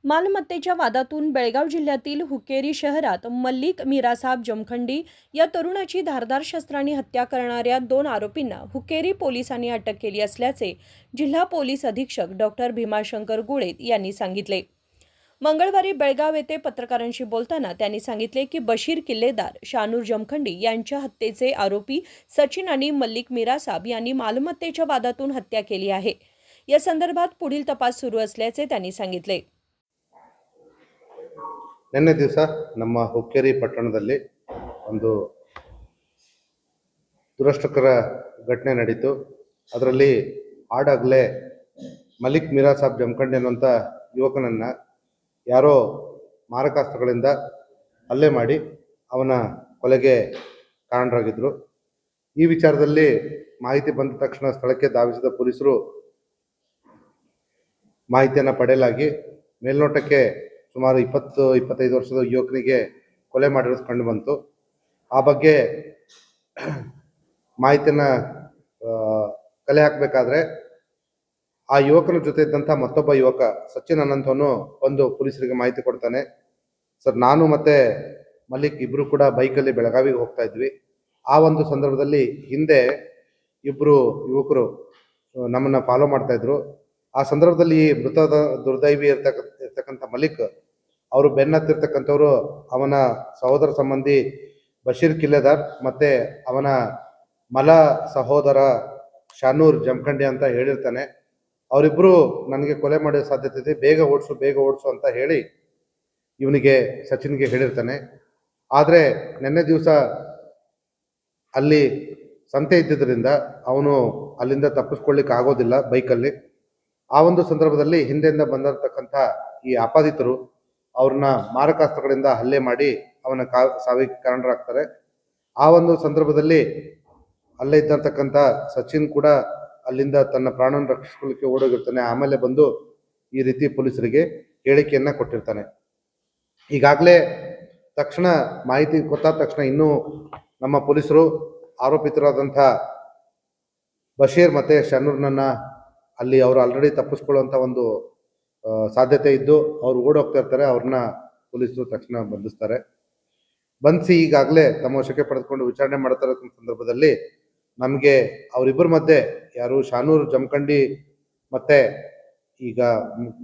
मालमत्तेच्या वादातून बेळगाव जिल्ह्यातील हुक्केरी शहरात मल्लिक मीरासाब जमखंडी या तरुणाची धारदार शस्त्रांनी हत्या करणाऱ्या 2 आरोपींना हुक्केरी पोलिसांनी अटक केली असल्याचे जिल्हा पोलीस अधीक्षक डॉक्टर भीमाशंकर गुळेत यांनी सांगितले। मंगळवारी बेळगाव येथे पत्रकारांशी बोलताना त्यांनी सांगितले की बशीर किल्लेदार, शानूर जमखंडी यांच्या हत्येचे आरोपी सचिन आणि मल्लिक मीरासाब यांनी मालमत्तेच्या वादातून हत्या केली आहे। या संदर्भात पुढील तपास सुरू असल्याचे त्यांनी सांगितले। ನಿನ್ನೆ ದಿವಸ ನಮ್ಮ ಹುಕ್ಕೇರಿ ಪಟ್ಟಣದಲ್ಲಿ ಒಂದು ದುರಷ್ಟಕರ ಘಟನೆ ನಡೀತು। ಅದರಲ್ಲಿ ಆಡಾಗಲೇ ಮಲಿಕ್ ಮೀರಾಸಾಬ್ ಜಮಖಂಡಿ ಅನ್ನುವಂಥ ಯುವಕನನ್ನ ಯಾರೋ ಮಾರಕಾಸ್ತ್ರಗಳಿಂದ ಹಲ್ಲೆ ಮಾಡಿ ಅವನ ಕೊಲೆಗೆ ಕಾರಣರಾಗಿದ್ದರು। ಈ ವಿಚಾರದಲ್ಲಿ ಮಾಹಿತಿ ಬಂದ ತಕ್ಷಣ ಸ್ಥಳಕ್ಕೆ ಧಾವಿಸಿದ ಪೊಲೀಸರು ಮಾಹಿತಿಯನ್ನು ಪಡೆಯಲಾಗಿ ಮೇಲ್ನೋಟಕ್ಕೆ ಸುಮಾರು 20-25 ವರ್ಷದ ಯುವಕನಿಗೆ ಕೊಲೆ ಮಾಡಿರೋದು ಕಂಡು ಬಂತು। ಆ ಬಗ್ಗೆ ಮಾಹಿತಿಯನ್ನು ಕಲೆ ಹಾಕಬೇಕಾದ್ರೆ ಆ ಯುವಕನ ಜೊತೆ ಇದ್ದಂಥ ಮತ್ತೊಬ್ಬ ಯುವಕ ಸಚಿನ್ ಅನ್ನಂಥವನು ಒಂದು ಪೊಲೀಸರಿಗೆ ಮಾಹಿತಿ ಕೊಡ್ತಾನೆ, ಸರ್ ನಾನು ಮತ್ತೆ ಮಲ್ಲಿಕ್ ಇಬ್ಬರು ಕೂಡ ಬೈಕಲ್ಲಿ ಬೆಳಗಾವಿಗೆ ಹೋಗ್ತಾ ಇದ್ವಿ। ಆ ಒಂದು ಸಂದರ್ಭದಲ್ಲಿ ಹಿಂದೆ ಇಬ್ಬರು ಯುವಕರು ನಮ್ಮನ್ನು ಫಾಲೋ ಮಾಡ್ತಾ ಇದ್ರು। ಆ ಸಂದರ್ಭದಲ್ಲಿ ಮೃತದ ದುರ್ದೈವಿ ಇರ್ತಕ್ಕಂಥ ಮಲಿಕ್ ಅವರು ಬೆನ್ನತ್ತಿರ್ತಕ್ಕಂಥವ್ರು ಅವನ ಸಹೋದರ ಸಂಬಂಧಿ ಬಶೀರ್ ಕಿಲ್ಲೆದಾರ್ ಮತ್ತೆ ಅವನ ಮಲ ಸಹೋದರ ಶಾನೂರ್ ಜಮಖಂಡಿ ಅಂತ ಹೇಳಿರ್ತಾನೆ। ಅವರಿಬ್ಬರು ನನಗೆ ಕೊಲೆ ಮಾಡೋ ಸಾಧ್ಯತೆ ಇದೆ, ಬೇಗ ಓಡಿಸು ಅಂತ ಹೇಳಿ ಇವನಿಗೆ ಸಚಿನ್ಗೆ ಹೇಳಿರ್ತಾನೆ। ಆದರೆ ನಿನ್ನೆ ದಿವಸ ಅಲ್ಲಿ ಸಂತೆ ಇದ್ದಿದ್ದರಿಂದ ಅವನು ಅಲ್ಲಿಂದ ತಪ್ಪಿಸ್ಕೊಳ್ಳಿಕ್ಕೆ ಆಗೋದಿಲ್ಲ ಬೈಕಲ್ಲಿ। ಆ ಒಂದು ಸಂದರ್ಭದಲ್ಲಿ ಹಿಂದೆಯಿಂದ ಬಂದಿರತಕ್ಕಂಥ ಈ ಆಪಾದಿತರು ಅವ್ರನ್ನ ಮಾರಕಾಸ್ತ್ರಗಳಿಂದ ಹಲ್ಲೆ ಮಾಡಿ ಅವನ ಸಾವಿಗೆ ಕಾರಣರಾಗ್ತಾರೆ। ಆ ಒಂದು ಸಂದರ್ಭದಲ್ಲಿ ಅಲ್ಲೇ ಇದ್ದಿರ್ತಕ್ಕಂಥ ಸಚಿನ್ ಕೂಡ ಅಲ್ಲಿಂದ ತನ್ನ ಪ್ರಾಣವನ್ನು ರಕ್ಷಿಸಿಕೊಳ್ಳಿಕ್ಕೆ ಓಡೋಗಿರ್ತಾನೆ। ಆಮೇಲೆ ಬಂದು ಈ ರೀತಿ ಪೊಲೀಸರಿಗೆ ಹೇಳಿಕೆಯನ್ನು ಕೊಟ್ಟಿರ್ತಾನೆ। ಈಗಾಗಲೇ ತಕ್ಷಣ ಮಾಹಿತಿ ಗೊತ್ತಾದ ತಕ್ಷಣ ಇನ್ನೂ ನಮ್ಮ ಪೊಲೀಸರು ಆರೋಪಿತರಾದಂಥ ಬಶೀರ್ ಮತ್ತು ಶನೂರ್ನನ್ನ ಅಲ್ಲಿ ಅವರು ಆಲ್ರೆಡಿ ತಪ್ಪಿಸ್ಕೊಳ್ಳುವಂಥ ಒಂದು ಸಾಧ್ಯತೆ ಇದ್ದು ಅವರು ಓಡೋಗ್ತಾ ಇರ್ತಾರೆ। ಅವ್ರನ್ನ ಪೊಲೀಸರು ತಕ್ಷಣ ಬಂಧಿಸ್ತಾರೆ। ಬಂಧಿಸಿ ಈಗಾಗಲೇ ತಮ್ಮ ವಶಕ್ಕೆ ಪಡೆದುಕೊಂಡು ವಿಚಾರಣೆ ಮಾಡ್ತಾ ಇರೋ ಸಂದರ್ಭದಲ್ಲಿ ನಮಗೆ ಅವರಿಬ್ಬರ ಮಧ್ಯೆ ಯಾರು ಶಾನೂರ್ ಜಮಖಂಡಿ ಮತ್ತೆ ಈಗ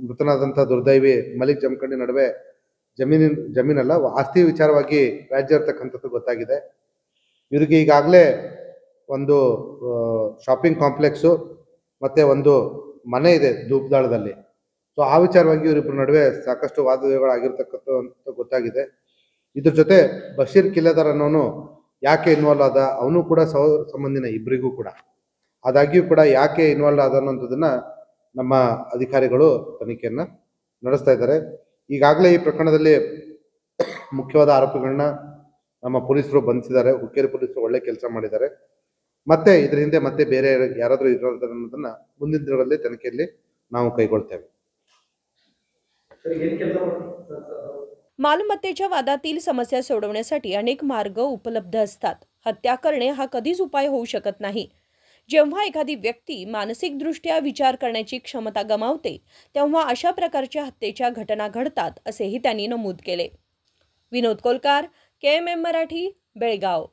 ಮೃತನಾದಂಥ ದುರ್ದೈವಿ ಮಲಿಕ್ ಜಮಖಂಡಿ ನಡುವೆ ಜಮೀನಲ್ಲ ಆಸ್ತಿ ವಿಚಾರವಾಗಿ ವ್ಯಾಜ್ಯ ಇರ್ತಕ್ಕಂಥದ್ದು ಗೊತ್ತಾಗಿದೆ। ಇವರಿಗೆ ಈಗಾಗಲೇ ಒಂದು ಶಾಪಿಂಗ್ ಕಾಂಪ್ಲೆಕ್ಸು ಮತ್ತೆ ಒಂದು ಮನೆ ಇದೆ ಧೂಪದಾಳದಲ್ಲಿ। ಸೊ ಆ ವಿಚಾರವಾಗಿ ಇವರಿಬ್ಬರ ನಡುವೆ ಸಾಕಷ್ಟು ವಾದವಿವಾದಗಳಾಗಿರ್ತಕ್ಕಂಥ ಗೊತ್ತಾಗಿದೆ। ಇದ್ರ ಜೊತೆ ಬಶೀರ್ ಕಿಲ್ಲೆದಾರ್ ಅನ್ನೋನು ಯಾಕೆ ಇನ್ವಾಲ್ವ್ ಆದ, ಅವನು ಕೂಡ ಸಹೋದರ ಸಂಬಂಧಿನ ಇಬ್ಬರಿಗೂ ಕೂಡ, ಆದಾಗ್ಯೂ ಕೂಡ ಯಾಕೆ ಇನ್ವಾಲ್ವ್ ಆದ ಅನ್ನೋಂಥದ್ದನ್ನ ನಮ್ಮ ಅಧಿಕಾರಿಗಳು ತನಿಖೆಯನ್ನ ನಡೆಸ್ತಾ ಇದ್ದಾರೆ। ಈಗಾಗಲೇ ಈ ಪ್ರಕರಣದಲ್ಲಿ ಮುಖ್ಯವಾದ ಆರೋಪಿಗಳನ್ನ ನಮ್ಮ ಪೊಲೀಸರು ಬಂಧಿಸಿದ್ದಾರೆ। ಹುಕ್ಕೇರಿ ಪೊಲೀಸರು ಒಳ್ಳೆ ಕೆಲಸ ಮಾಡಿದ್ದಾರೆ। ಮತ್ತೆ ಇದ್ರ ಹಿಂದೆ ಮತ್ತೆ ಬೇರೆ ಯಾರಾದರೂ ಇರೋದ್ರ ಅನ್ನೋದನ್ನ ಮುಂದಿನ ದಿನಗಳಲ್ಲಿ ತನಿಖೆಯಲ್ಲಿ ನಾವು ಕೈಗೊಳ್ತೇವೆ। मालमत्तेच्या वादातील समस्या सोडवण्यासाठी अनेक मार्ग उपलब्ध असतात। हत्या करणे हा कधीच उपाय होऊ शकत नाही। जेव्हा एखादी व्यक्ती मानसिकदृष्ट्या विचार करण्याची क्षमता गमावते तेव्हा अशा प्रकारच्या हत्येच्या घटना घडतात असेही त्यांनी नमूद केले। विनोद कोलकार, KMM मराठी, बेळगाव।